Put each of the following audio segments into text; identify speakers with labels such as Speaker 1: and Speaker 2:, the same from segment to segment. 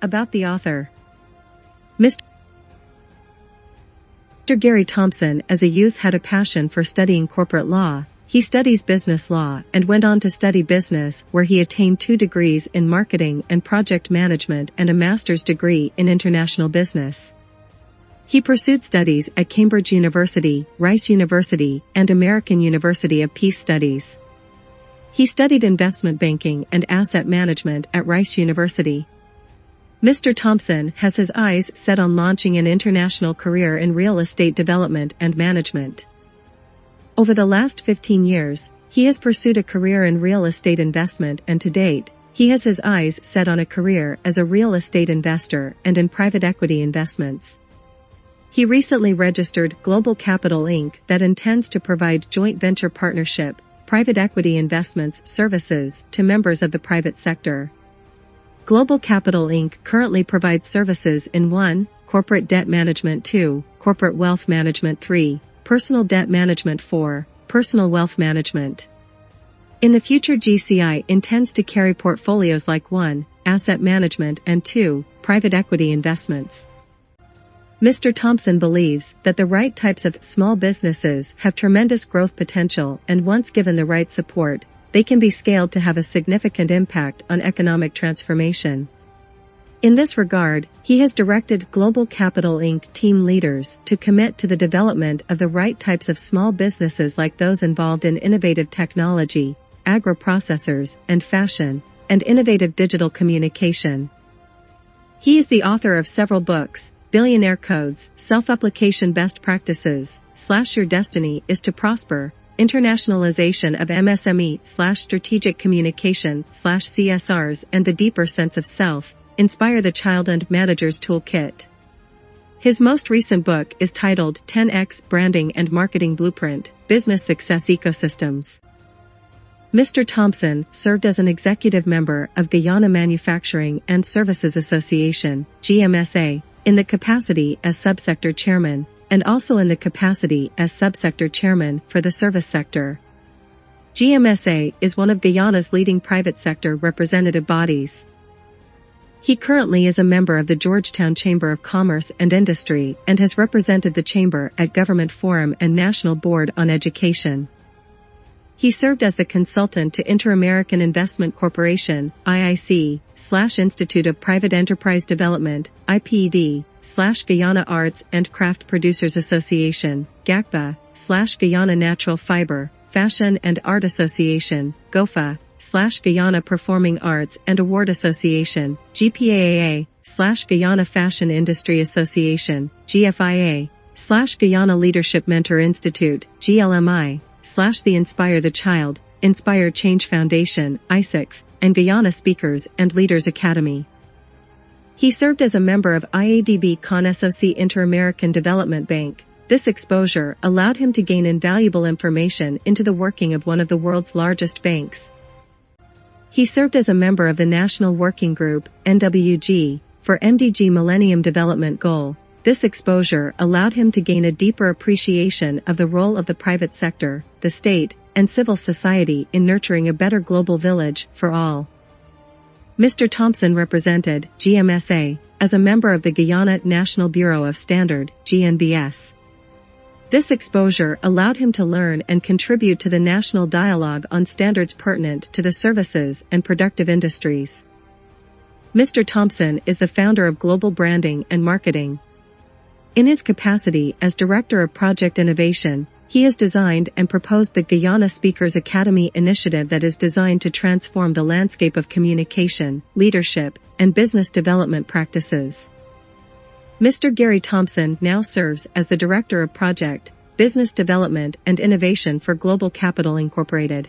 Speaker 1: About the author. Mr. Gary Thompson as a youth had a passion for studying corporate law. He studies business law and went on to study business, where he attained 2 degrees in marketing and project management and a master's degree in international business. He pursued studies at Cambridge University, Rice University, and American University of Peace Studies. He studied investment banking and asset management at Rice University. Mr. Thompson has his eyes set on launching an international career in real estate development and management. Over the last 15 years, he has pursued a career in real estate investment, and to date, he has his eyes set on a career as a real estate investor and in private equity investments. He recently registered Global Capital Inc. that intends to provide joint venture partnership, private equity investments services to members of the private sector. Global Capital Inc. currently provides services in 1. Corporate debt management, 2. Corporate wealth management, 3. Personal debt management, 4. Personal wealth management. In the future, GCI intends to carry portfolios like 1. Asset management and 2. Private equity investments. Mr. Thompson believes that the right types of small businesses have tremendous growth potential, and once given the right support, they can be scaled to have a significant impact on economic transformation. In this regard, he has directed Global Capital Inc. team leaders to commit to the development of the right types of small businesses like those involved in innovative technology, agro-processors, and fashion, and innovative digital communication. He is the author of several books: Billionaire Codes, Self-Application Best Practices, /Your Destiny is to Prosper, Internationalization of MSME /Strategic Communication /CSRs, and The Deeper Sense of Self, Inspire the Child and Manager's Toolkit. His most recent book is titled 10X Branding and Marketing Blueprint, Business Success Ecosystems. Mr. Thompson served as an executive member of Guyana Manufacturing and Services Association, GMSA, in the capacity as subsector chairman, and also in the capacity as subsector chairman for the service sector. GMSA is one of Guyana's leading private sector representative bodies. He currently is a member of the Georgetown Chamber of Commerce and Industry and has represented the chamber at Government Forum and National Board on Education. He served as the consultant to Inter-American Investment Corporation, IIC, /Institute of Private Enterprise Development, IPED, /Guyana Arts and Craft Producers Association, GACPA, /Guyana Natural Fiber, Fashion and Art Association, GOFA, /Guyana Performing Arts and Award Association, GPAAA, /Guyana Fashion Industry Association, GFIA, /Guyana Leadership Mentor Institute, GLMI, /the Inspire the Child, Inspire Change Foundation, ISICF, and Guyana Speakers and Leaders Academy. He served as a member of IADB Con SOC Inter-American Development Bank. This exposure allowed him to gain invaluable information into the working of one of the world's largest banks. He served as a member of the National Working Group, NWG, for MDG Millennium Development Goal. This exposure allowed him to gain a deeper appreciation of the role of the private sector, the state, and civil society in nurturing a better global village for all. Mr. Thompson represented GMSA as a member of the Guyana National Bureau of Standard, GNBS. This exposure allowed him to learn and contribute to the national dialogue on standards pertinent to the services and productive industries. Mr. Thompson is the founder of Global Branding and Marketing. In his capacity as Director of Project Innovation, he has designed and proposed the Guyana Speakers Academy initiative that is designed to transform the landscape of communication, leadership, and business development practices. Mr. Gary Thompson now serves as the Director of Project, Business Development and Innovation for Global Capital Incorporated.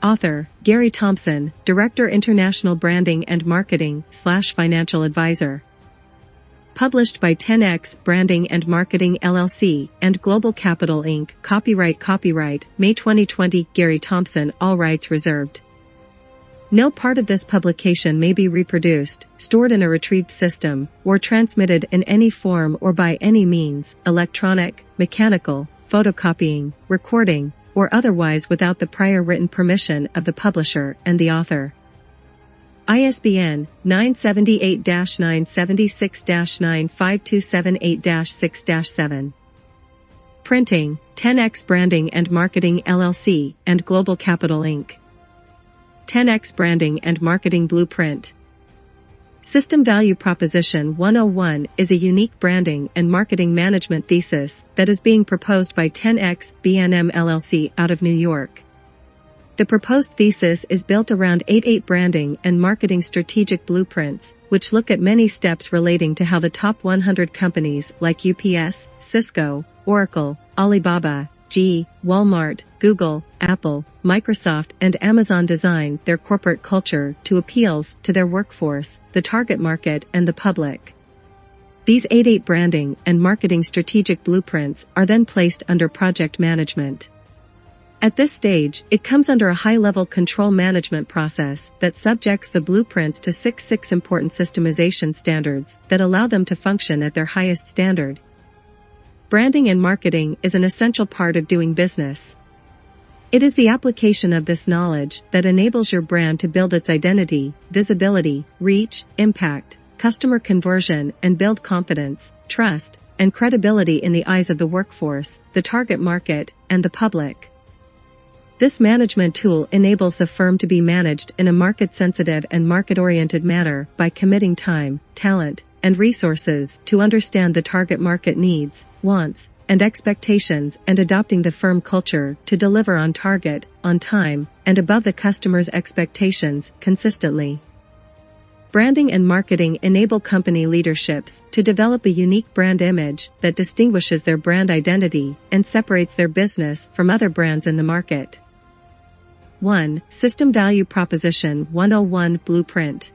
Speaker 1: Author, Gary Thompson, Director International Branding and Marketing / Financial Advisor. Published by 10X Branding and Marketing LLC and Global Capital Inc. Copyright, May 2020. Gary Thompson, all rights reserved. No part of this publication may be reproduced, stored in a retrieved system, or transmitted in any form or by any means, electronic, mechanical, photocopying, recording, or otherwise without the prior written permission of the publisher and the author. ISBN 978-976-95278-6-7. Printing, 10X Branding and Marketing LLC and Global Capital Inc. 10X Branding and Marketing Blueprint. System Value Proposition 101 is a unique branding and marketing management thesis that is being proposed by 10X B&M LLC out of New York. The proposed thesis is built around 8 branding and marketing strategic blueprints, which look at many steps relating to how the top 100 companies like UPS, Cisco, Oracle, Alibaba, GE, Walmart, Google, Apple, Microsoft, and Amazon design their corporate culture to appeals to their workforce, the target market, and the public. These 8 branding and marketing strategic blueprints are then placed under project management. At this stage, it comes under a high-level control management process that subjects the blueprints to 6 important systemization standards that allow them to function at their highest standard. Branding and marketing is an essential part of doing business. It is the application of this knowledge that enables your brand to build its identity, visibility, reach, impact, customer conversion, and build confidence, trust, and credibility in the eyes of the workforce, the target market, and the public. This management tool enables the firm to be managed in a market-sensitive and market-oriented manner by committing time, talent, and resources to understand the target market needs, wants, and expectations, and adopting the firm culture to deliver on target, on time, and above the customer's expectations consistently. Branding and marketing enable company leaderships to develop a unique brand image that distinguishes their brand identity and separates their business from other brands in the market. 1. System Value Proposition 101 Blueprint.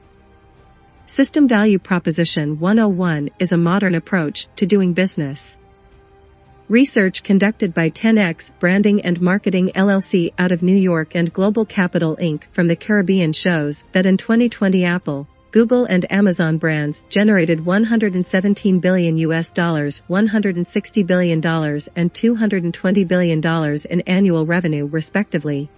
Speaker 1: System Value Proposition 101 is a modern approach to doing business. Research conducted by 10X Branding and Marketing LLC out of New York and Global Capital Inc. from the Caribbean shows that in 2020 Apple, Google and Amazon brands generated $117 billion, $160 billion, and $220 billion in annual revenue respectively.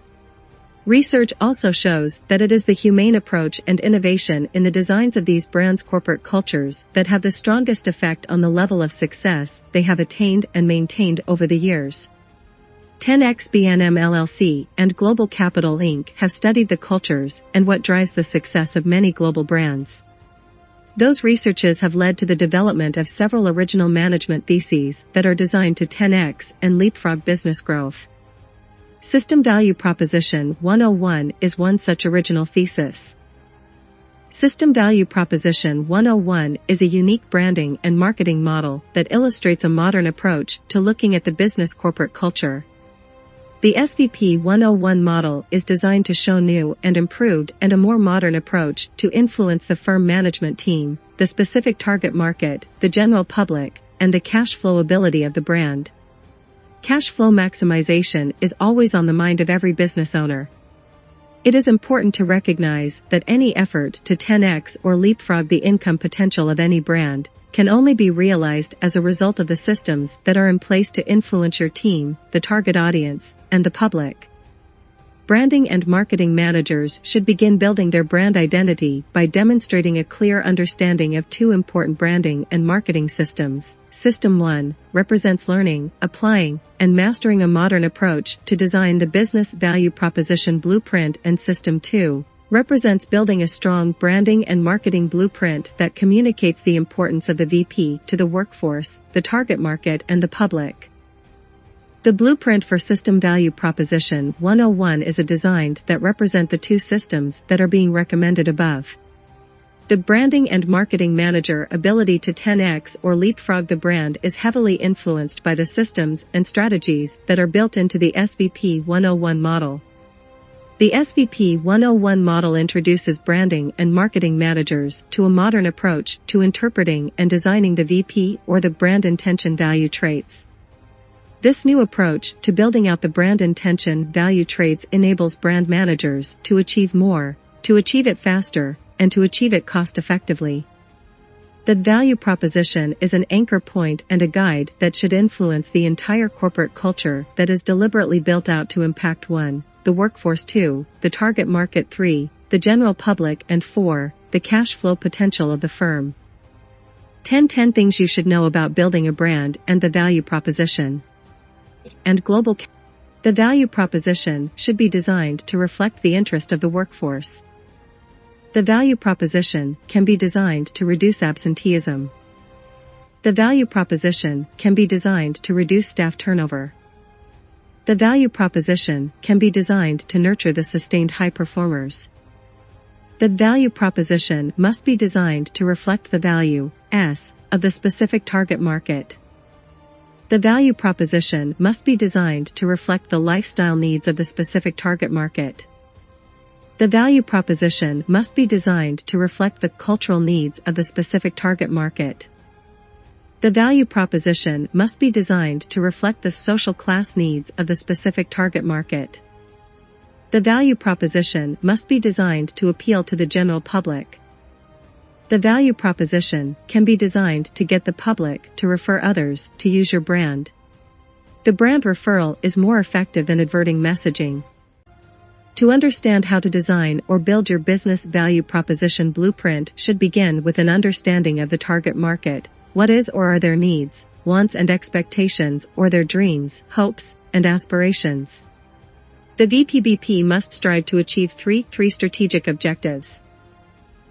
Speaker 1: Research also shows that it is the humane approach and innovation in the designs of these brands' corporate cultures that have the strongest effect on the level of success they have attained and maintained over the years. 10X B&M LLC and Global Capital Inc. have studied the cultures and what drives the success of many global brands. Those researches have led to the development of several original management theses that are designed to 10X and leapfrog business growth. System Value Proposition 101 is one such original thesis. System Value Proposition 101 is a unique branding and marketing model that illustrates a modern approach to looking at the business corporate culture. The SVP 101 model is designed to show new and improved and a more modern approach to influence the firm management team, the specific target market, the general public, and the cash flow ability of the brand. Cash flow maximization is always on the mind of every business owner. It is important to recognize that any effort to 10x or leapfrog the income potential of any brand can only be realized as a result of the systems that are in place to influence your team, the target audience, and the public. Branding and marketing managers should begin building their brand identity by demonstrating a clear understanding of 2 important branding and marketing systems. System 1 represents learning, applying, and mastering a modern approach to design the business value proposition blueprint, and System 2 represents building a strong branding and marketing blueprint that communicates the importance of the VP to the workforce, the target market, and the public. The blueprint for System Value Proposition 101 is a design that represent the 2 systems that are being recommended above. The branding and marketing manager ability to 10x or leapfrog the brand is heavily influenced by the systems and strategies that are built into the SVP 101 model. The SVP 101 model introduces branding and marketing managers to a modern approach to interpreting and designing the VP or the brand intention value traits. This new approach to building out the brand intention value traits enables brand managers to achieve more, to achieve it faster, and to achieve it cost-effectively. The value proposition is an anchor point and a guide that should influence the entire corporate culture that is deliberately built out to impact 1, the workforce, 2, the target market, 3, the general public, and 4, the cash flow potential of the firm. 10 things you should know about building a brand and the value proposition. And global. The value proposition should be designed to reflect the interest of the workforce. The value proposition can be designed to reduce absenteeism. The value proposition can be designed to reduce staff turnover. The value proposition can be designed to nurture the sustained high performers. The value proposition must be designed to reflect the value, S, of the specific target market. The value proposition must be designed to reflect the lifestyle needs of the specific target market. The value proposition must be designed to reflect the cultural needs of the specific target market. The value proposition must be designed to reflect the social class needs of the specific target market. The value proposition must be designed to appeal to the general public. The value proposition can be designed to get the public to refer others to use your brand. The brand referral is more effective than adverting messaging. To understand how to design or build your business value proposition blueprint should begin with an understanding of the target market. What is or are their needs, wants and expectations, or their dreams, hopes, and aspirations? The VPBP must strive to achieve three strategic objectives.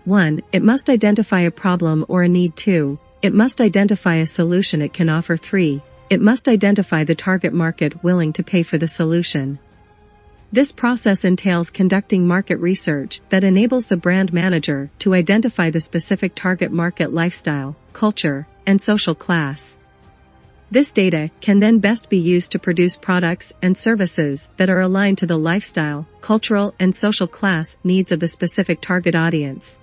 Speaker 1: 1. It must identify a problem or a need. 2. It must identify a solution it can offer. 3. It must identify the target market willing to pay for the solution. This process entails conducting market research that enables the brand manager to identify the specific target market lifestyle, culture, and social class. This data can then best be used to produce products and services that are aligned to the lifestyle, cultural, and social class needs of the specific target audience.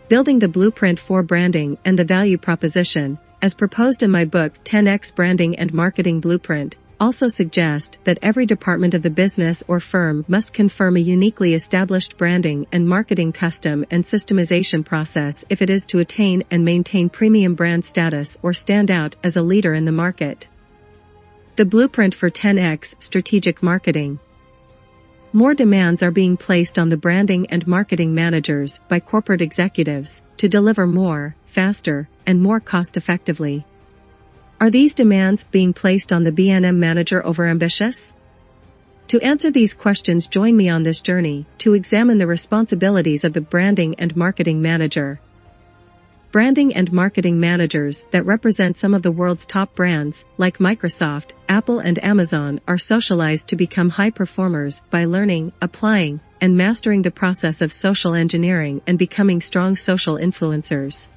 Speaker 1: Building the blueprint for branding and the value proposition, as proposed in my book 10x Branding and Marketing Blueprint, also suggest that every department of the business or firm must confirm a uniquely established branding and marketing custom and systemization process if it is to attain and maintain premium brand status or stand out as a leader in the market. The blueprint for 10x strategic marketing. More demands are being placed on the branding and marketing managers by corporate executives to deliver more, faster, and more cost-effectively. Are these demands being placed on the B&M manager overambitious? To answer these questions, join me on this journey to examine the responsibilities of the branding and marketing manager. Branding and marketing managers that represent some of the world's top brands, like Microsoft, Apple, and Amazon, are socialized to become high performers by learning, applying, and mastering the process of social engineering and becoming strong social influencers.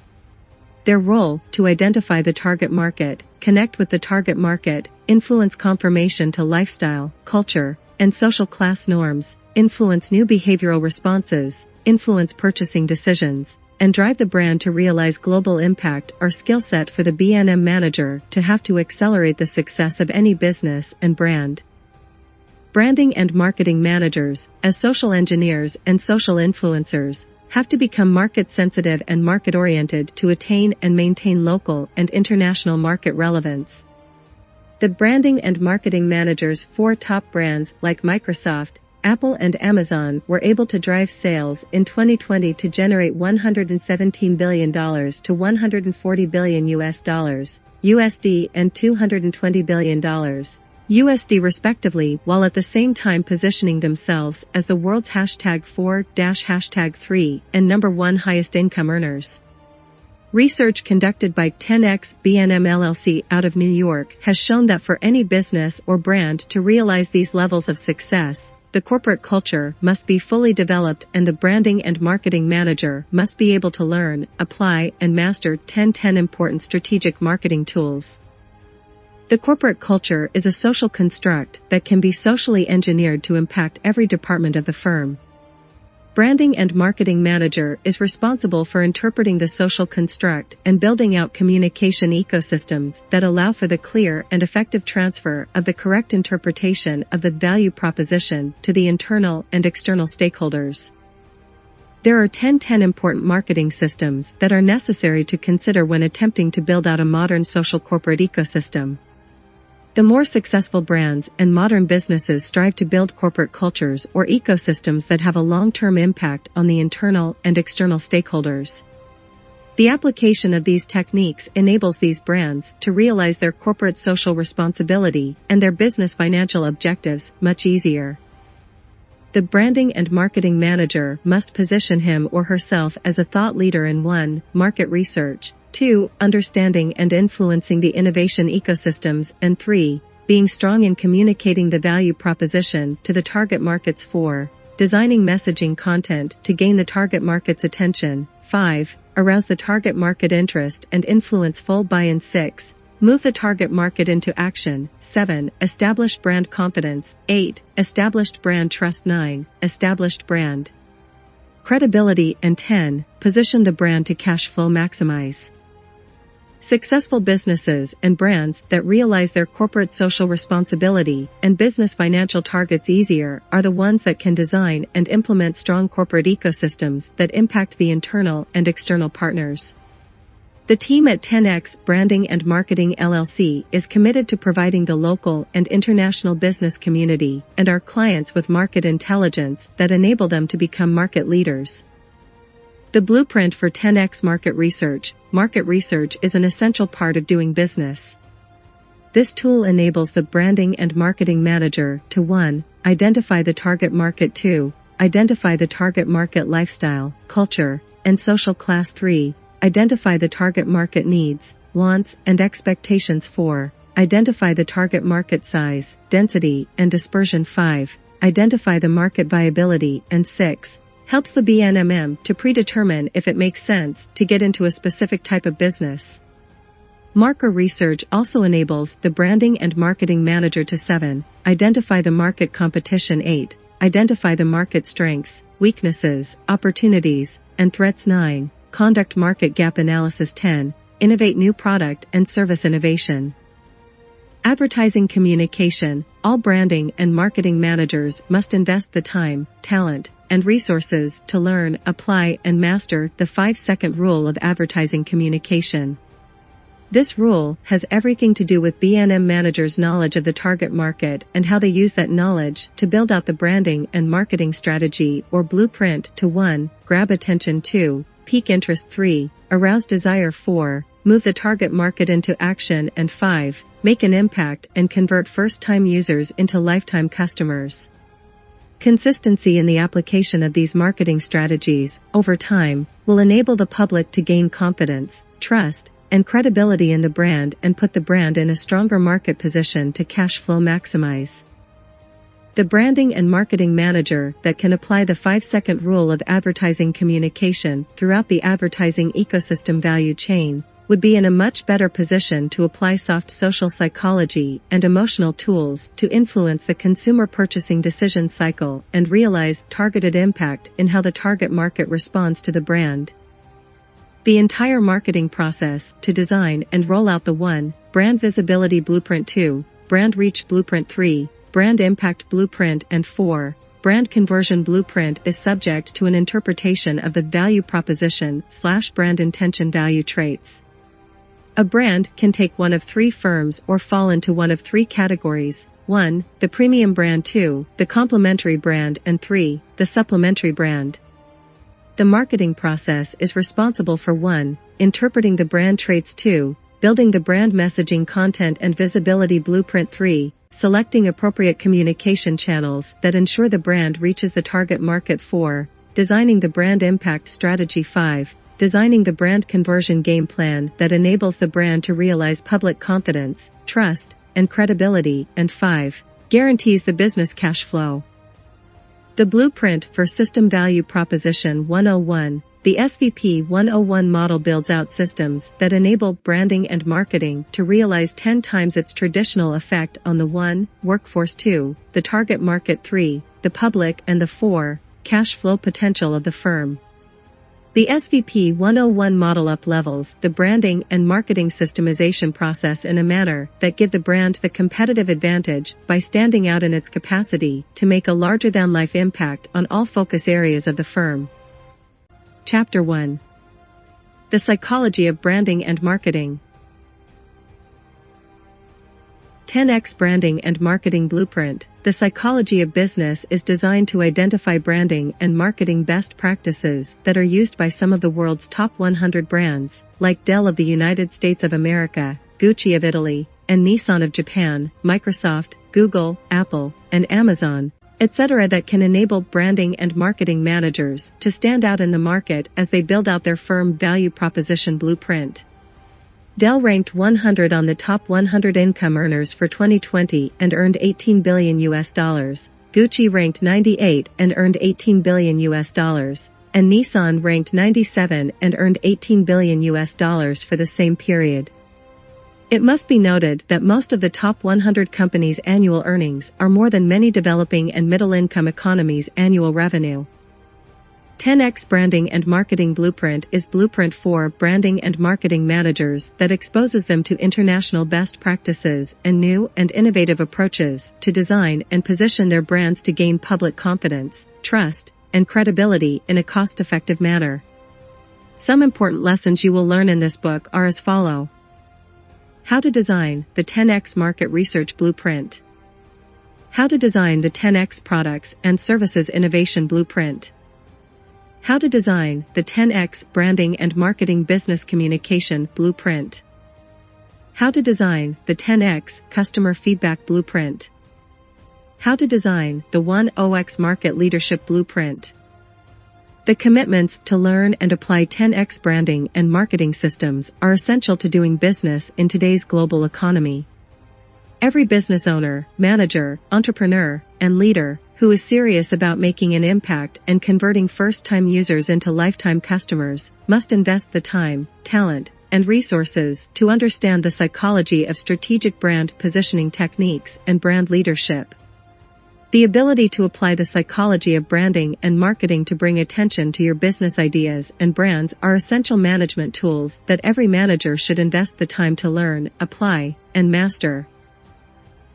Speaker 1: Their role, to identify the target market, connect with the target market, influence confirmation to lifestyle, culture, and social class norms, influence new behavioral responses, influence purchasing decisions, and drive the brand to realize global impact are skill set for the B&M manager to have to accelerate the success of any business and brand. Branding and marketing managers, as social engineers and social influencers, have to become market-sensitive and market-oriented to attain and maintain local and international market relevance. The branding and marketing managers for top brands like Microsoft, Apple, and Amazon were able to drive sales in 2020 to generate $117 billion to $140 billion USD and $220 billion USD respectively, while at the same time positioning themselves as the world's #4-#3 and number 1 highest income earners. Research conducted by 10x B&M LLC out of New York has shown that for any business or brand to realize these levels of success, the corporate culture must be fully developed and the branding and marketing manager must be able to learn, apply, and master 10 important strategic marketing tools. The corporate culture is a social construct that can be socially engineered to impact every department of the firm. Branding and marketing manager is responsible for interpreting the social construct and building out communication ecosystems that allow for the clear and effective transfer of the correct interpretation of the value proposition to the internal and external stakeholders. There are 10 important marketing systems that are necessary to consider when attempting to build out a modern social corporate ecosystem. The more successful brands and modern businesses strive to build corporate cultures or ecosystems that have a long-term impact on the internal and external stakeholders. The application of these techniques enables these brands to realize their corporate social responsibility and their business financial objectives much easier. The branding and marketing manager must position him or herself as a thought leader in 1. Market research, 2. Understanding and influencing the innovation ecosystems, and 3. Being strong in communicating the value proposition to the target markets. 4. Designing messaging content to gain the target market's attention. 5. Arouse the target market interest and influence full buy-in. 6. Move the target market into action. 7. Establish brand confidence. 8. Established brand trust. 9. Established brand credibility. And 10. Position the brand to cash flow maximize. Successful businesses and brands that realize their corporate social responsibility and business financial targets easier are the ones that can design and implement strong corporate ecosystems that impact the internal and external partners. The team at 10X Branding and Marketing LLC is committed to providing the local and international business community and our clients with market intelligence that enable them to become market leaders. The blueprint for 10X market research. Market research is an essential part of doing business. This tool enables the branding and marketing manager to 1. Identify the target market. 2. Identify the target market lifestyle, culture, and social class. 3. Identify the target market needs, wants, and expectations. 4. Identify the target market size, density, and dispersion. 5. Identify the market viability. And 6. Helps the BNMM to predetermine if it makes sense to get into a specific type of business. Market research also enables the branding and marketing manager to 7. Identify the market competition. 8. Identify the market strengths, weaknesses, opportunities, and threats. 9. Conduct market gap analysis. 10. Innovate new product and service innovation. Advertising communication. All branding and marketing managers must invest the time, talent, and resources to learn, apply, and master the 5-second rule of advertising communication. This rule has everything to do with BNM managers' knowledge of the target market and how they use that knowledge to build out the branding and marketing strategy or blueprint to 1. Grab attention. 2. Pique interest. 3. Arouse desire. 4. Move the target market into action. And 5. Make an impact and convert first-time users into lifetime customers. Consistency in the application of these marketing strategies, over time, will enable the public to gain confidence, trust, and credibility in the brand and put the brand in a stronger market position to cash flow maximize. The branding and marketing manager that can apply the 5-second rule of advertising communication throughout the advertising ecosystem value chain would be in a much better position to apply soft social psychology and emotional tools to influence the consumer purchasing decision cycle and realize targeted impact in how the target market responds to the brand. The entire marketing process to design and roll out the 1. Brand visibility blueprint. 2. Brand reach blueprint. 3. Brand impact blueprint. And 4. Brand conversion blueprint is subject to an interpretation of the value proposition/brand intention value traits. A brand can take one of 3 firms or fall into one of 3 categories. 1. The premium brand. 2. The complementary brand. And 3. The supplementary brand. The marketing process is responsible for 1. Interpreting the brand traits. 2. Building the brand messaging content and visibility blueprint. 3. Selecting appropriate communication channels that ensure the brand reaches the target market. 4. Designing the brand impact strategy. 5. Designing the brand conversion game plan that enables the brand to realize public confidence, trust, and credibility. And 5. Guarantees the business cash flow. The blueprint for System Value Proposition 101. The SVP 101 model builds out systems that enable branding and marketing to realize 10 times its traditional effect on the 1. Workforce. 2. The target market. 3. The public. And the 4. Cash flow potential of the firm. The SVP 101 model up-levels the branding and marketing systemization process in a manner that give the brand the competitive advantage by standing out in its capacity to make a larger-than-life impact on all focus areas of the firm. Chapter 1. The Psychology of Branding and Marketing. 10x Branding and Marketing Blueprint. The psychology of business is designed to identify branding and marketing best practices that are used by some of the world's top 100 brands, like Dell of the United States of America, Gucci of Italy, and Nissan of Japan, Microsoft, Google, Apple, and Amazon, etc. that can enable branding and marketing managers to stand out in the market as they build out their firm value proposition blueprint. Dell ranked 100 on the top 100 income earners for 2020 and earned $18 billion. Gucci ranked 98 and earned $18 billion. And Nissan ranked 97 and earned $18 billion for the same period. It must be noted that most of the top 100 companies' annual earnings are more than many developing and middle-income economies' annual revenue. 10x Branding and Marketing Blueprint is blueprint for branding and marketing managers that exposes them to international best practices and new and innovative approaches to design and position their brands to gain public confidence, trust, and credibility in a cost-effective manner. Some important lessons you will learn in this book are as follow. How to design the 10x Market Research Blueprint. How to design the 10x Products and Services Innovation Blueprint. How to design the 10x Branding and Marketing Business Communication Blueprint. How to design the 10x Customer Feedback Blueprint. How to design the 10x Market Leadership Blueprint. The commitments to learn and apply 10x branding and marketing systems are essential to doing business in today's global economy. Every business owner, manager, entrepreneur, and leader who is serious about making an impact and converting first-time users into lifetime customers must invest the time, talent, and resources to understand the psychology of strategic brand positioning techniques and brand leadership. The ability to apply the psychology of branding and marketing to bring attention to your business ideas and brands are essential management tools that every manager should invest the time to learn, apply, and master.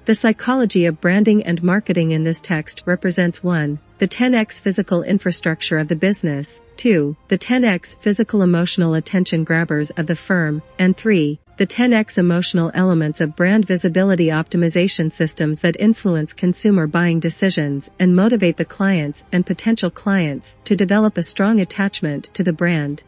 Speaker 1: The psychology of branding and marketing in this text represents 1. The 10x physical infrastructure of the business, 2. The 10x physical emotional attention grabbers of the firm, and 3. The 10x emotional elements of brand visibility optimization systems that influence consumer buying decisions and motivate the clients and potential clients to develop a strong attachment to the brand.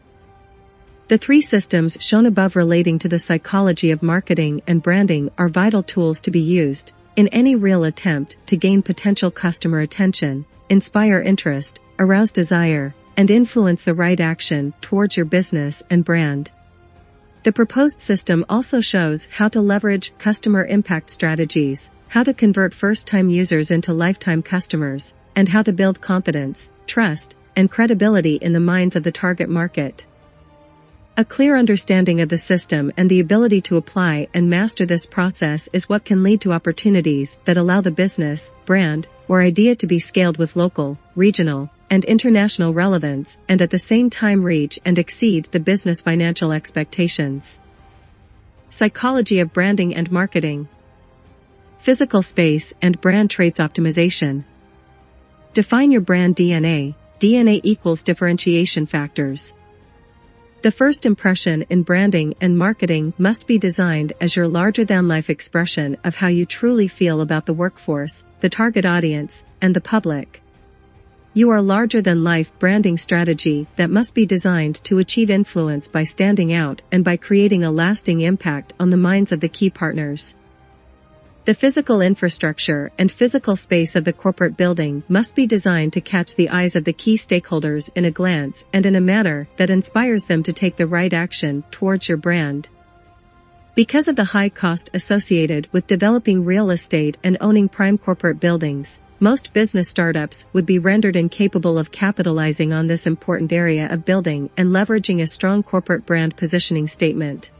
Speaker 1: The 3 systems shown above relating to the psychology of marketing and branding are vital tools to be used in any real attempt to gain potential customer attention, inspire interest, arouse desire, and influence the right action towards your business and brand. The proposed system also shows how to leverage customer impact strategies, how to convert first-time users into lifetime customers, and how to build confidence, trust, and credibility in the minds of the target market. A clear understanding of the system and the ability to apply and master this process is what can lead to opportunities that allow the business, brand, or idea to be scaled with local, regional, and international relevance and at the same time reach and exceed the business financial expectations. Psychology of branding and marketing. Physical space and brand traits optimization. Define your brand DNA. DNA equals differentiation factors. The first impression in branding and marketing must be designed as your larger-than-life expression of how you truly feel about the workforce, the target audience, and the public. Your larger-than-life branding strategy that must be designed to achieve influence by standing out and by creating a lasting impact on the minds of the key partners. The physical infrastructure and physical space of the corporate building must be designed to catch the eyes of the key stakeholders in a glance and in a manner that inspires them to take the right action towards your brand. Because of the high cost associated with developing real estate and owning prime corporate buildings, most business startups would be rendered incapable of capitalizing on this important area of building and leveraging a strong corporate brand positioning statement.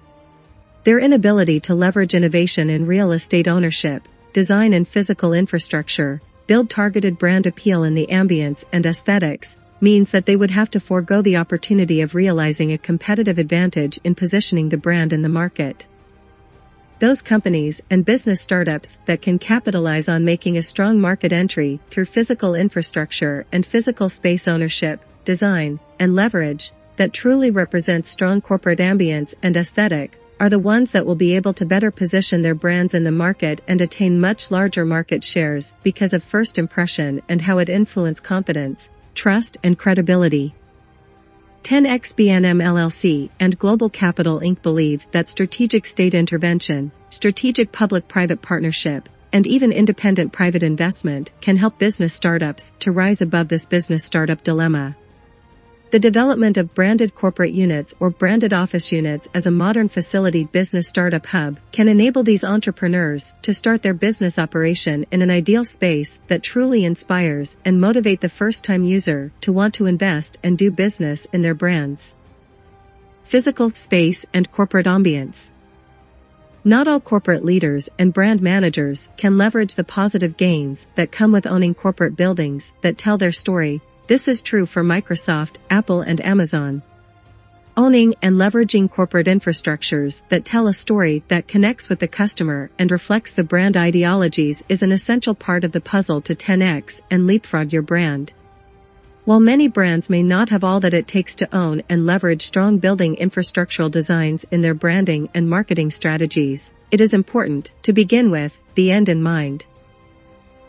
Speaker 1: Their inability to leverage innovation in real estate ownership, design and physical infrastructure, build targeted brand appeal in the ambience and aesthetics, means that they would have to forego the opportunity of realizing a competitive advantage in positioning the brand in the market. Those companies and business startups that can capitalize on making a strong market entry through physical infrastructure and physical space ownership, design, and leverage, that truly represents strong corporate ambience and aesthetic, are the ones that will be able to better position their brands in the market and attain much larger market shares because of first impression and how it influences confidence, trust, and credibility. 10x B&M LLC and Global Capital Inc. believe that strategic state intervention, strategic public-private partnership, and even independent private investment can help business startups to rise above this business startup dilemma. The development of branded corporate units or branded office units as a modern facility business startup hub can enable these entrepreneurs to start their business operation in an ideal space that truly inspires and motivate the first-time user to want to invest and do business in their brands. Physical space and corporate ambience. Not all corporate leaders and brand managers can leverage the positive gains that come with owning corporate buildings that tell their story. This is true for Microsoft, Apple, and Amazon. Owning and leveraging corporate infrastructures that tell a story that connects with the customer and reflects the brand ideologies is an essential part of the puzzle to 10x and leapfrog your brand. While many brands may not have all that it takes to own and leverage strong building infrastructural designs in their branding and marketing strategies, it is important, to begin with, the end in mind.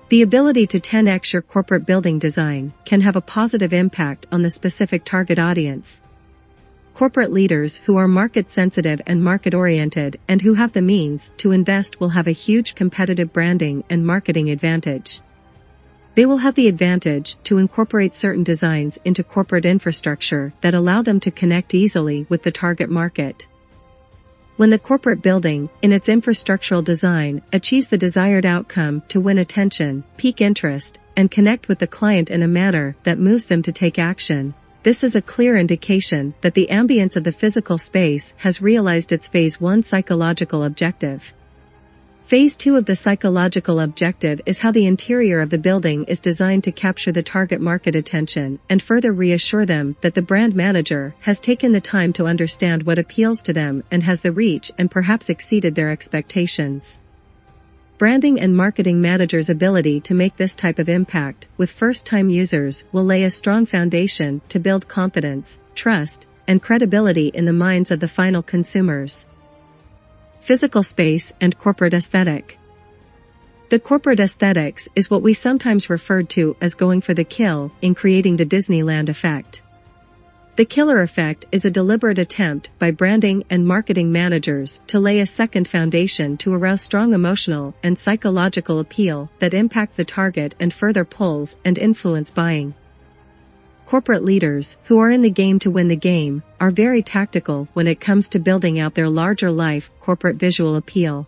Speaker 1: The ability to 10x your corporate building design can have a positive impact on the specific target audience. Corporate leaders who are market-sensitive and market-oriented and who have the means to invest will have a huge competitive branding and marketing advantage. They will have the advantage to incorporate certain designs into corporate infrastructure that allow them to connect easily with the target market. When the corporate building, in its infrastructural design, achieves the desired outcome to win attention, pique interest, and connect with the client in a manner that moves them to take action, this is a clear indication that the ambience of the physical space has realized its Phase 1 psychological objective. Phase 2 of the psychological objective is how the interior of the building is designed to capture the target market attention and further reassure them that the brand manager has taken the time to understand what appeals to them and has the reach and perhaps exceeded their expectations. Branding and marketing managers' ability to make this type of impact with first-time users will lay a strong foundation to build confidence, trust, and credibility in the minds of the final consumers. Physical space and corporate aesthetic. The corporate aesthetics is what we sometimes referred to as going for the kill in creating the Disneyland effect. The killer effect is a deliberate attempt by branding and marketing managers to lay a second foundation to arouse strong emotional and psychological appeal that impact the target and further pulls and influence buying. Corporate leaders, who are in the game to win the game, are very tactical when it comes to building out their larger-life corporate visual appeal.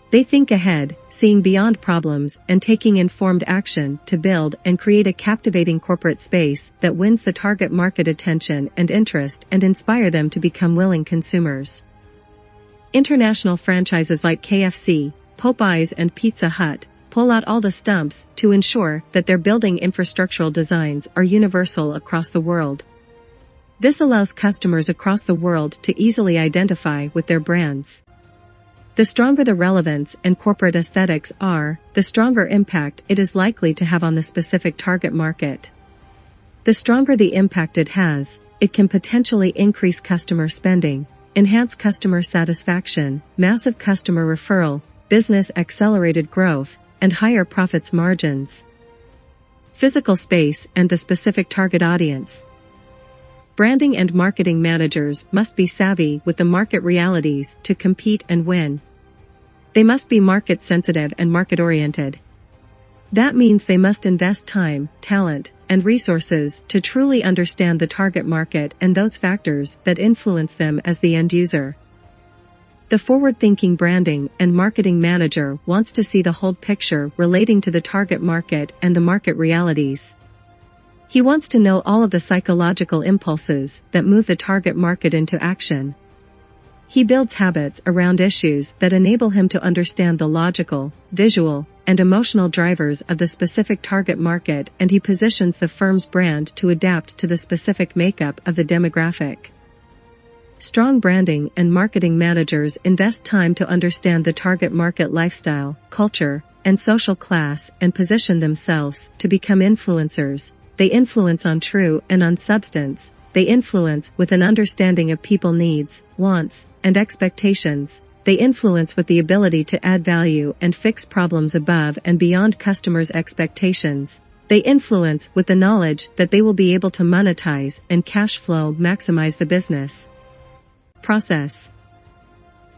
Speaker 1: They think ahead, seeing beyond problems and taking informed action to build and create a captivating corporate space that wins the target market attention and interest and inspire them to become willing consumers. International franchises like KFC, Popeyes, and Pizza Hut pull out all the stumps to ensure that their building infrastructural designs are universal across the world. This allows customers across the world to easily identify with their brands. The stronger the relevance and corporate aesthetics are, the stronger impact it is likely to have on the specific target market. The stronger the impact it has, it can potentially increase customer spending, enhance customer satisfaction, massive customer referral, business accelerated growth, and higher profits margins. Physical space and the specific target audience. Branding and marketing managers must be savvy with the market realities to compete and win. They must be market sensitive and market oriented. That means they must invest time, talent, and resources to truly understand the target market and those factors that influence them as the end user. The forward-thinking branding and marketing manager wants to see the whole picture relating to the target market and the market realities. He wants to know all of the psychological impulses that move the target market into action. He builds habits around issues that enable him to understand the logical, visual, and emotional drivers of the specific target market, and he positions the firm's brand to adapt to the specific makeup of the demographic. Strong branding and marketing managers invest time to understand the target market lifestyle, culture, and social class and position themselves to become influencers. They influence on true and on substance, They influence with an understanding of people's needs, wants, and expectations. They influence with the ability to add value and fix problems above and beyond customers' expectations. They influence with the knowledge that they will be able to monetize and cash flow maximize the business process.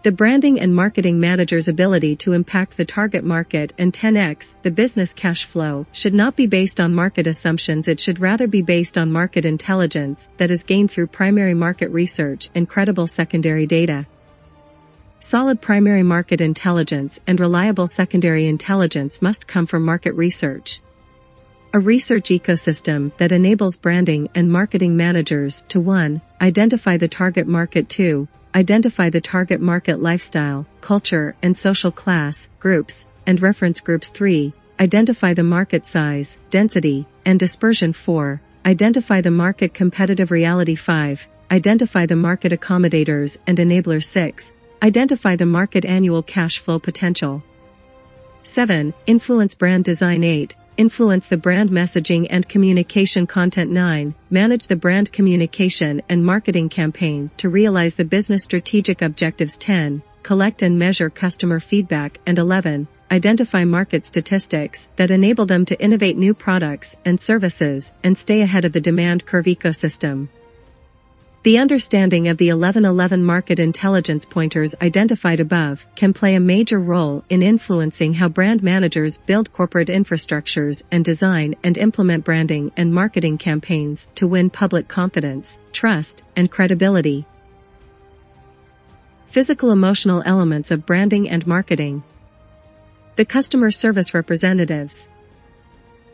Speaker 1: The branding and marketing manager's ability to impact the target market and 10x the business cash flow should not be based on market assumptions. It should rather be based on market intelligence that is gained through primary market research and credible secondary data. Solid primary market intelligence and reliable secondary intelligence must come from market research. A research ecosystem that enables branding and marketing managers to 1. Identify the target market, 2. Identify the target market lifestyle, culture, and social class, groups, and reference groups, 3. Identify the market size, density, and dispersion, 4. Identify the market competitive reality, 5. Identify the market accommodators and enablers, 6. Identify the market annual cash flow potential. 7. Influence brand design, 8. Influence the brand messaging and communication content, 9. Manage the brand communication and marketing campaign to realize the business strategic objectives, 10. Collect and measure customer feedback, and 11. Identify market statistics that enable them to innovate new products and services and stay ahead of the demand curve ecosystem. The understanding of the 1111 market intelligence pointers identified above can play a major role in influencing how brand managers build corporate infrastructures and design and implement branding and marketing campaigns to win public confidence, trust, and credibility. Physical emotional elements of branding and marketing. The customer service representatives.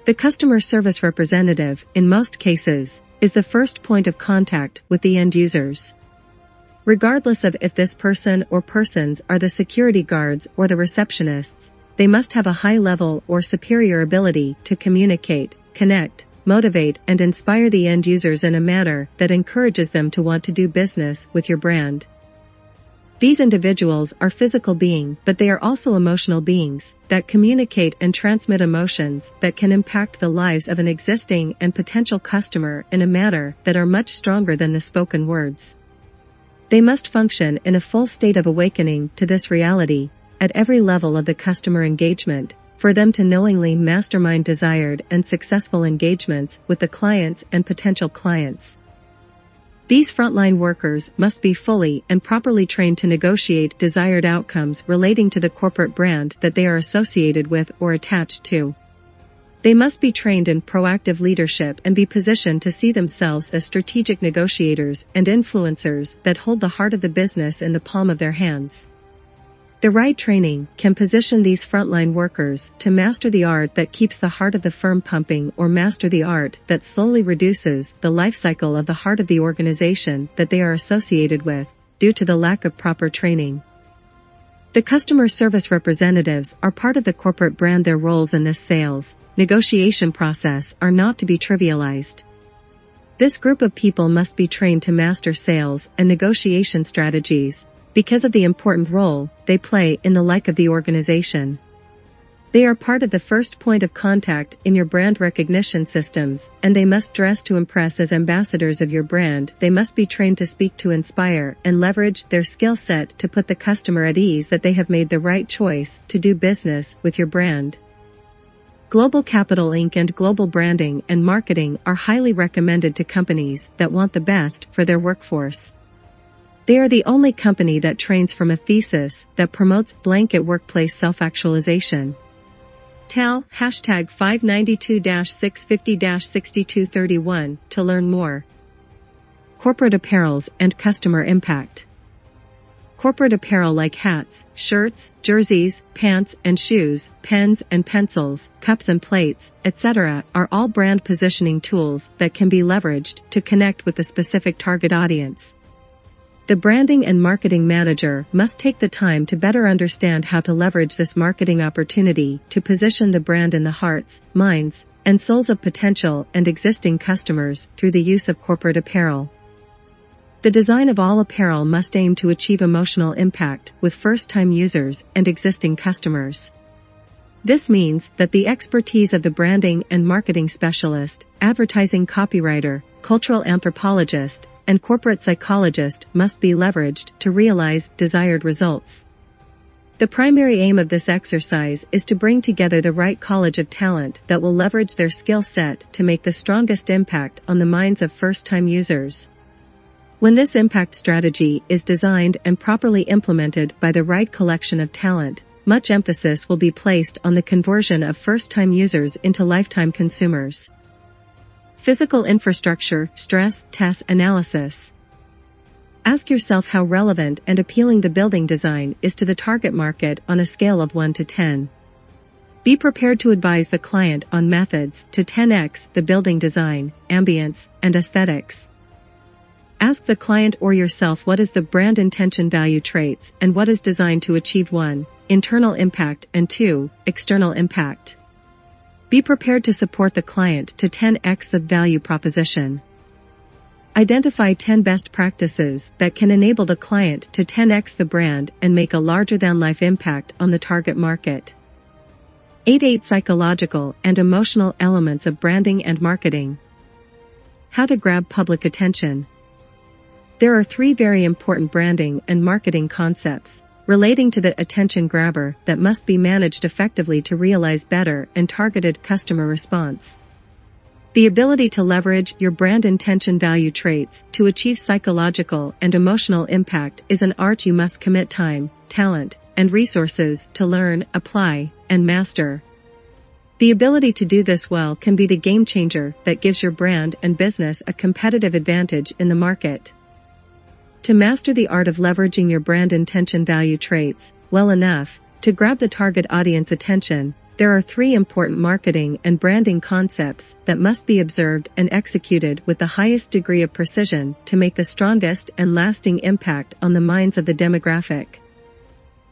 Speaker 1: The customer service representative, in most cases, is the first point of contact with the end users. Regardless of if this person or persons are the security guards or the receptionists, they must have a high level or superior ability to communicate, connect, motivate, and inspire the end users in a manner that encourages them to want to do business with your brand. These individuals are physical beings, but they are also emotional beings that communicate and transmit emotions that can impact the lives of an existing and potential customer in a manner that are much stronger than the spoken words. They must function in a full state of awakening to this reality at every level of the customer engagement for them to knowingly mastermind desired and successful engagements with the clients and potential clients. These frontline workers must be fully and properly trained to negotiate desired outcomes relating to the corporate brand that they are associated with or attached to. They must be trained in proactive leadership and be positioned to see themselves as strategic negotiators and influencers that hold the heart of the business in the palm of their hands. The right training can position these frontline workers to master the art that keeps the heart of the firm pumping or master the art that slowly reduces the life cycle of the heart of the organization that they are associated with, due to the lack of proper training. The customer service representatives are part of the corporate brand. Their roles in this sales negotiation process are not to be trivialized. This group of people must be trained to master sales and negotiation strategies, because of the important role they play in the life of the organization. They are part of the first point of contact in your brand recognition systems, and they must dress to impress as ambassadors of your brand. They must be trained to speak to inspire and leverage their skill set to put the customer at ease that they have made the right choice to do business with your brand. Global Capital Inc. and Global Branding and Marketing are highly recommended to companies that want the best for their workforce. They are the only company that trains from a thesis that promotes blanket workplace self-actualization. TAL #592-650-6231 to learn more. Corporate apparels and customer impact. Corporate apparel like hats, shirts, jerseys, pants and shoes, pens and pencils, cups and plates, etc. are all brand positioning tools that can be leveraged to connect with the specific target audience. The branding and marketing manager must take the time to better understand how to leverage this marketing opportunity to position the brand in the hearts, minds, and souls of potential and existing customers through the use of corporate apparel. The design of all apparel must aim to achieve emotional impact with first-time users and existing customers. This means that the expertise of the branding and marketing specialist, advertising copywriter, cultural anthropologist, and corporate psychologist must be leveraged to realize desired results. The primary aim of this exercise is to bring together the right college of talent that will leverage their skill set to make the strongest impact on the minds of first-time users. When this impact strategy is designed and properly implemented by the right collection of talent, much emphasis will be placed on the conversion of first-time users into lifetime consumers. Physical infrastructure, stress, test analysis. Ask yourself how relevant and appealing the building design is to the target market on a scale of 1 to 10. Be prepared to advise the client on methods to 10x the building design, ambience, and aesthetics. Ask the client or yourself what is the brand intention value traits and what is designed to achieve 1, internal impact and 2, external impact. Be prepared to support the client to 10x the value proposition. Identify 10 best practices that can enable the client to 10x the brand and make a larger-than-life impact on the target market. 8 psychological and emotional elements of branding and marketing. How to grab public attention. There are 3 very important branding and marketing concepts relating to the attention grabber that must be managed effectively to realize better and targeted customer response. The ability to leverage your brand intention value traits to achieve psychological and emotional impact is an art you must commit time, talent, and resources to learn, apply, and master. The ability to do this well can be the game changer that gives your brand and business a competitive advantage in the market. To master the art of leveraging your brand intention value traits well enough to grab the target audience attention, there are 3 important marketing and branding concepts that must be observed and executed with the highest degree of precision to make the strongest and lasting impact on the minds of the demographic.